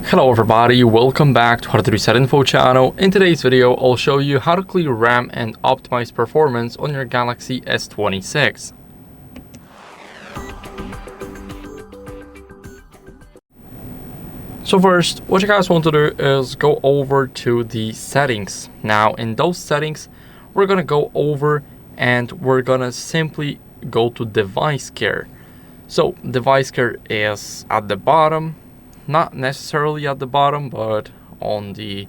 Hello everybody, welcome back to HardReset.Info channel. In today's video, I'll show you how to clear RAM and optimize performance on your Galaxy S26. So first, what you guys want to do is go over to the settings. Now in those settings, we're gonna go over and we're gonna simply go to device care. So device care is at the bottom. Not necessarily at the bottom, but on the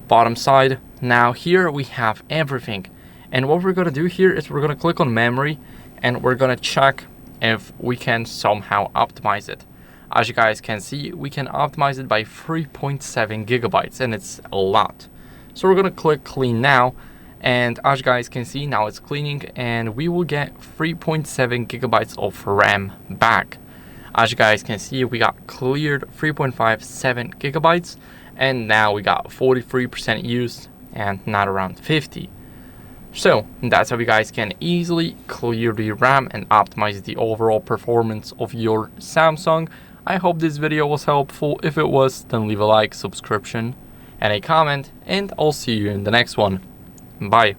bottom side. Now here we have everything. And what we're gonna do here is we're gonna click on memory and we're gonna check if we can somehow optimize it. As you guys can see, we can optimize it by 3.7 gigabytes and it's a lot. So we're gonna click clean now. And as you guys can see, now it's cleaning and we will get 3.7 gigabytes of RAM back. As you guys can see, we got cleared 3.57 gigabytes and now we got 43% used and not around 50. So that's how you guys can easily clear the RAM and optimize the overall performance of your Samsung. I hope this video was helpful. If it was, then leave a like, subscription and a comment, and I'll see you in the next one. Bye.